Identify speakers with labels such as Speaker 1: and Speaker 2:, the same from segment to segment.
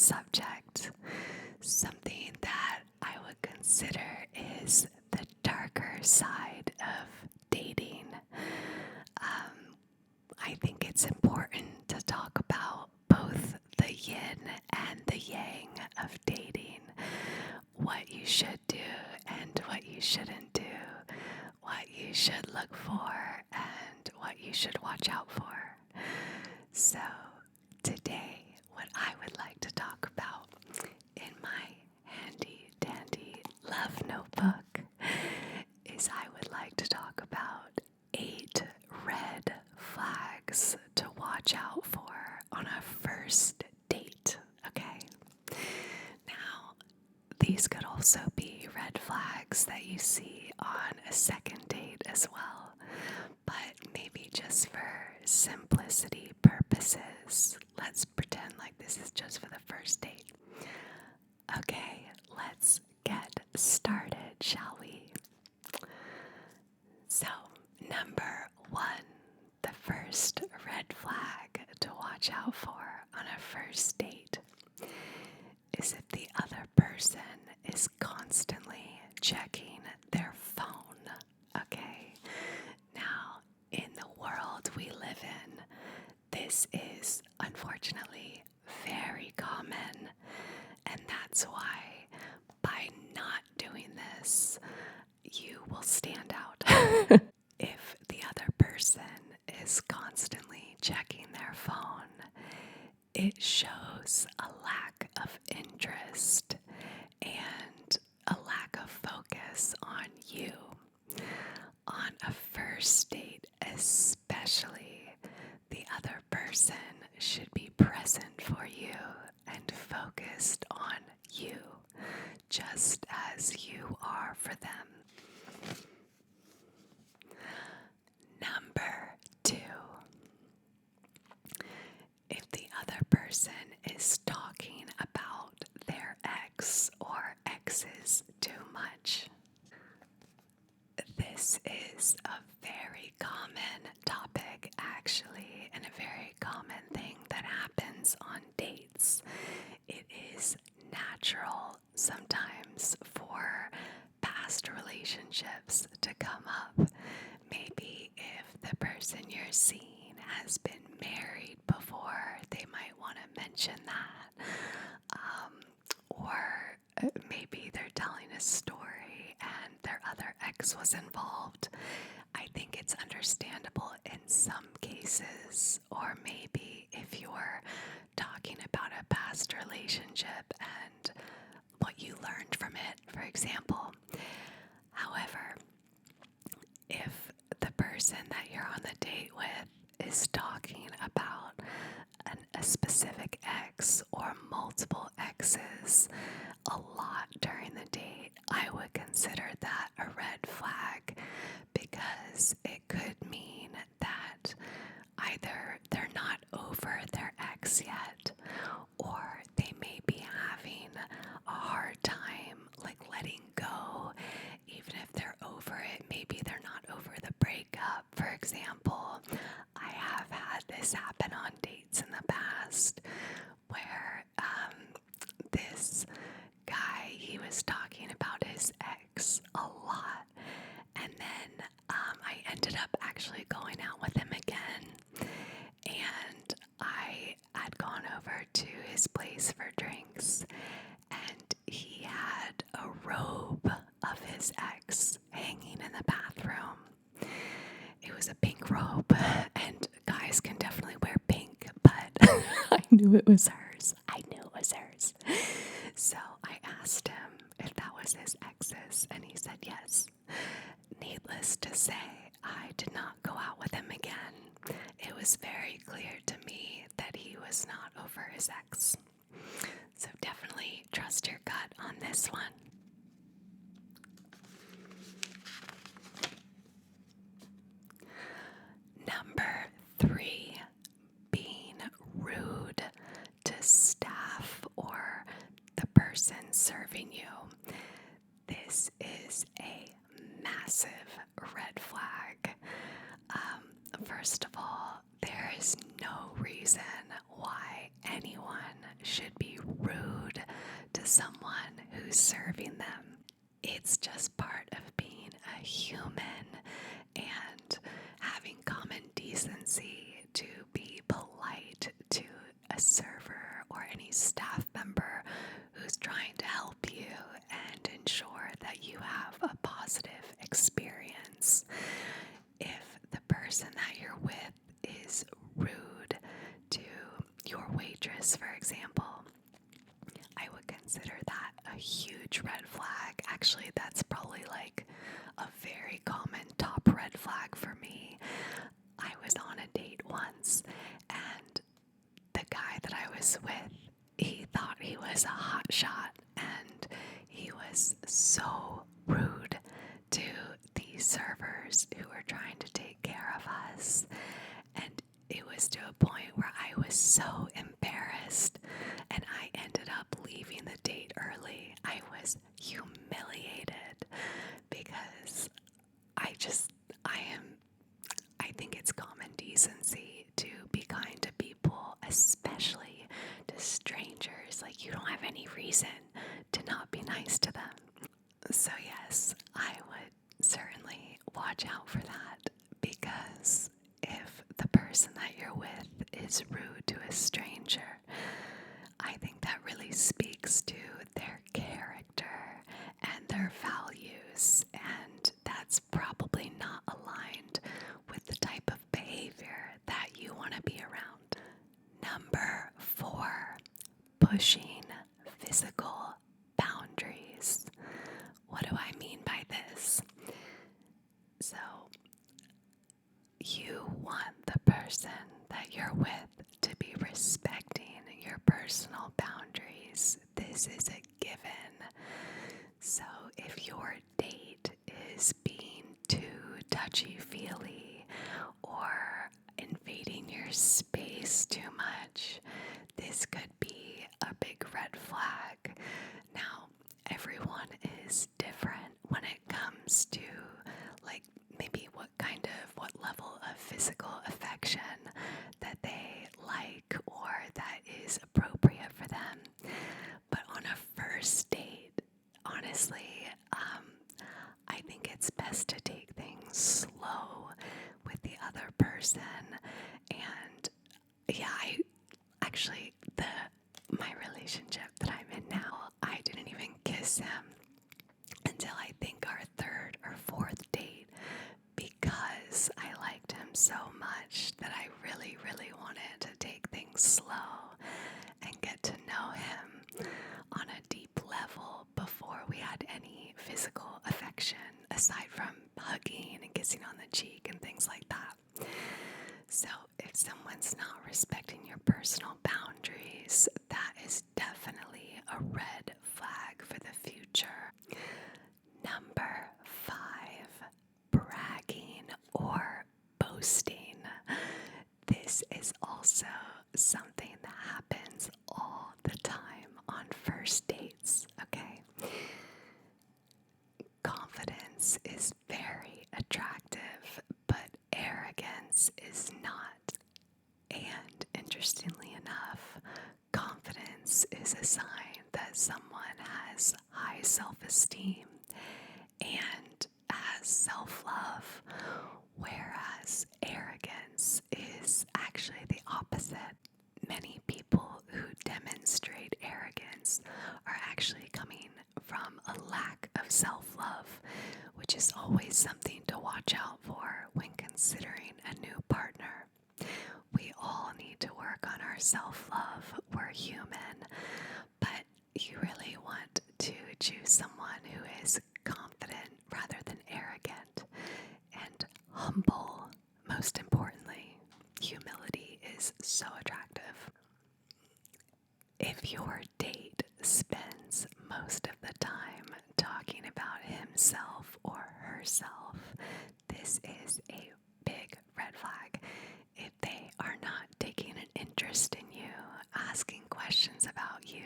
Speaker 1: subject, something that I would consider is the darker side of dating. I think it's important to talk about both the yin and the yang of dating, what you should do and what you shouldn't do, what you should look for and what you should watch out for. So today, what I would like to talk about in my handy dandy love notebook is I would like to talk about 8 red flags to watch out for on a first date, okay? Now, these could also be red flags that you see on a second date as well, but maybe just for simplicity purposes, let's pretend like this is just for the first date. Okay, let's get started, shall we? So, number 1, the first red flag to watch out for on a first date is if the other person is constantly checking their phone, okay? Now, in the world we live in, this is unfortunately very common, and that's why by not doing this, you will stand out. If the other person is constantly checking their phone, it shows a lack of interest and a lack of focus on you. On a first date, especially, the other person should be present for you and focused on you, just as you are for them. Number 2, if the other person is talking about their ex or exes too much. This is a very common topic, actually, and a very common thing that happens on dates. It is natural sometimes for past relationships to come up. Maybe if the person you're seeing has been married before, they might want to mention that. Or maybe they're telling a story and their other ex was involved. I think it's understandable in some cases, or maybe if you're talking about a past relationship and what you learned from it, for example. However, if the person that you're on the date with is talking about a specific ex or multiple exes a lot during the date, I would consider that a red flag, because it could mean that either they're not over their ex yet, or they may be having a hard time like letting go. Even if they're over it, maybe they're not over the breakup. For example, I have had this happen on dates in the past where this guy, he was talking about his ex a lot, and then I ended up actually going out with him again, and I had gone over to his place for drinks, and he had a robe of his ex hanging in the bathroom. It was a pink robe, and guys can definitely wear pink, but I knew it was hers. So I asked him if that was his ex's, and he said yes. Needless to say, I did not go out with him again. It was very clear to me that he was not over his ex. So definitely trust your gut on this one. Number 3, being rude to staff or the person serving you. This is a massive red flag. First of all, there is no reason why anyone should be rude someone who's serving them. It's just part of being a human and having common decency to be polite to a server or any staff member who's trying to help you and ensure that you have a positive experience. If the person that you're with is rude to your waitress, for example, I would consider that a huge red flag. Actually, that's probably like a very common top red flag for me. I was on a date once, and the guy that I was with, he thought he was a hot shot, and he was so rude to the servers who were trying to take care of us. And it was to a point where I was so embarrassed, and I ended up leaving the date early. I was humiliated because I think it's common decency to be kind to people, especially to strangers. Like, you don't have any reason to not be nice to them. So yes, I would certainly watch out for that, because if the person that you're with is rude to a stranger, I think that really speaks to their character and their values, and that's probably not aligned with the type of behavior that you want to be around. Number 4, pushing physical boundaries. What do I mean by this? So, you want the person that you're with to be respecting your personal boundaries. This is a given. So if your date is being too touchy-feely or invading your space too much, this could be a big red flag. Now, everyone is different when it comes to like maybe what level of physical affection that they like or that is appropriate for them. But on a first date, honestly, I think it's best to take things slow with the other person. And yeah, my relationship that I'm in now, I didn't even kiss him until I think our 3rd or 4th date, because I liked him so much that I really, really wanted to take things slow and get to know him on a deep level before we had any physical affection, aside from hugging and kissing on the cheek and things like that. So if someone's not respecting your personal boundaries, that is definitely a red flag for the future. Number 5, bragging or boasting. This is also something that happens all the time on first dates, okay? Confidence is very attractive, but arrogance is not. And interestingly enough, confidence is a sign that someone has high self-esteem and has self-love, whereas arrogance is actually the opposite. Many people who demonstrate arrogance are actually coming from a lack of self-love, which is always something to watch out for when considering a new partner. We all need to work on our self-love. We're human, but you really want to choose someone who is confident rather than arrogant and humble. Most importantly, humility is so attractive. If your date spends most of the time talking about himself or herself, this is a big red flag. If they are not taking an interest in you, asking questions about you,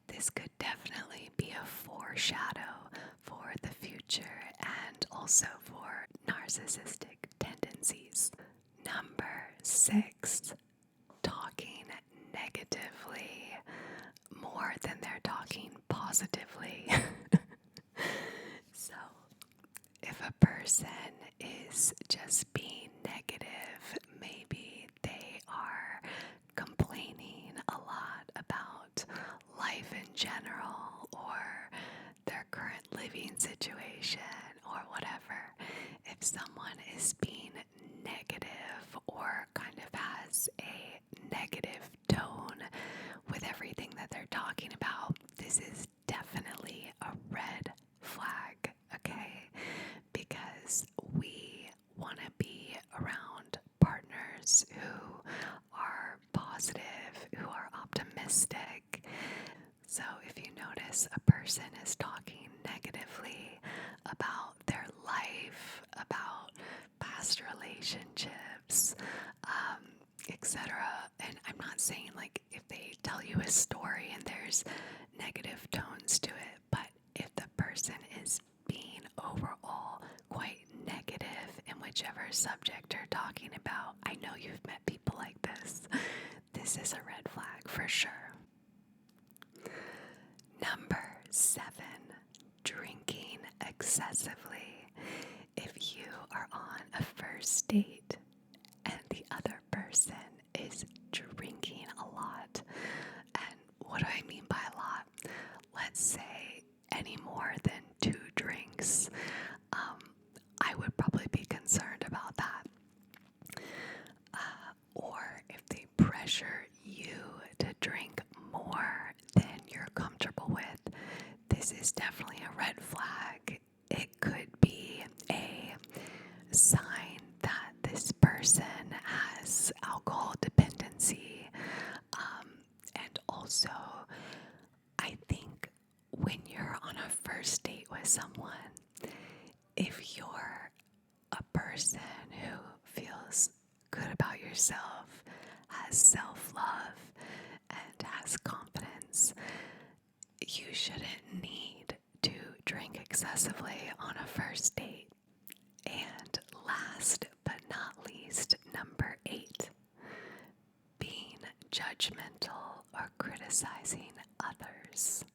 Speaker 1: this could definitely be a foreshadow for the future and also for narcissistic tendencies. Number 6, talking negatively more more than they're talking positively. So, if a person is just being negative, maybe they are complaining a lot about life in general or their current living situation or whatever. If someone is being negative or kind of has a negative tone with everything that they're talking about, this is definitely a red flag, okay? Because we want to be around partners who are positive, who are optimistic. So if you notice a person is talking negatively about their life, about past relationships, etc., and I'm not saying like if they tell you a story and there's negative tones to it, but if the person is being overall quite negative in whichever subject they're talking about, I know you've met people like this. This is a red flag for sure. Number 7, drinking excessively. If you are on a first date and the other person is drinking a lot, and what do I mean by a lot? Let's say any more than 2 drinks, I would probably be concerned about that. Or if they pressure you to drink more than you're comfortable with, this is definitely a red flag. It could be a sign that this person has alcohol dependency. And also, I think when you're on a first date with someone, if you're a person who feels good about yourself, has self-love, and has confidence, you shouldn't need to drink excessively on a first date. And last but not least, number 8, being judgmental or criticizing others.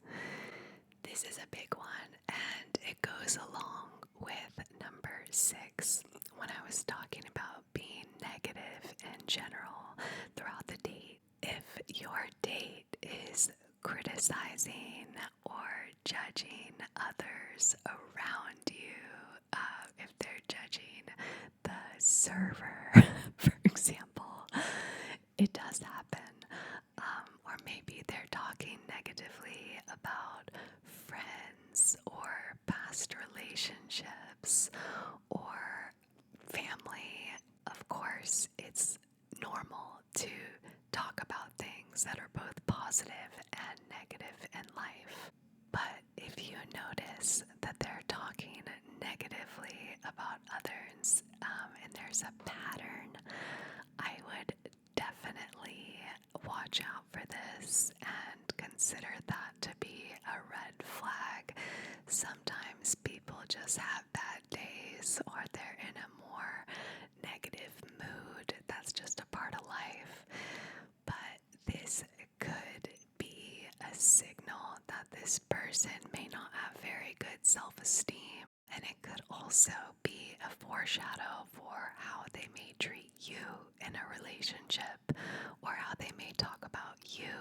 Speaker 1: This is a big one, and it goes along with number 6 when I was talking about being negative in general throughout the date. If your date is criticizing or judging others around you, if they're judging the server, for example, it does happen. Or maybe they're talking negatively about friends or past relationships or family. Of course, it's normal to talk about things that are both positive and negative in life. But if you notice that they're talking negatively about others, and there's a pattern, I would definitely watch out for this and consider that to be a red flag. Sometimes people just have bad days or they're in a more negative mood. That's just a part of life. But this could be a signal that this person may not have very good self-esteem, and it could also be a foreshadow for how they may treat you in a relationship or how they may talk about you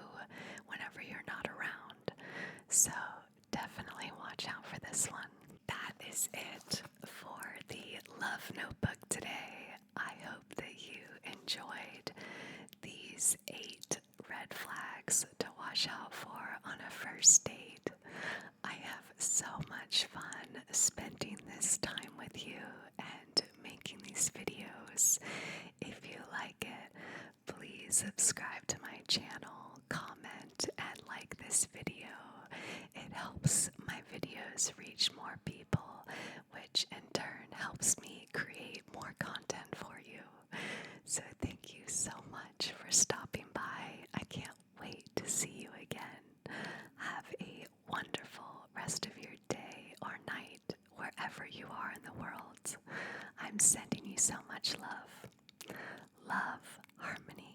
Speaker 1: whenever you're not around. So definitely watch out for this one. That is it for the Love Notebook today. I hope that you enjoyed these 8 red flags to watch out for on a first date. I have so much fun spending this time with you and making these videos. If you like it, please subscribe to my channel, comment, and like this video. It helps my videos reach more people, which in turn helps me create more content for you. So thank you so much for stopping by. I can't wait to see you again. Have a wonderful rest of your day or night, wherever you are in the world. I'm sending you so much love. Love, harmony,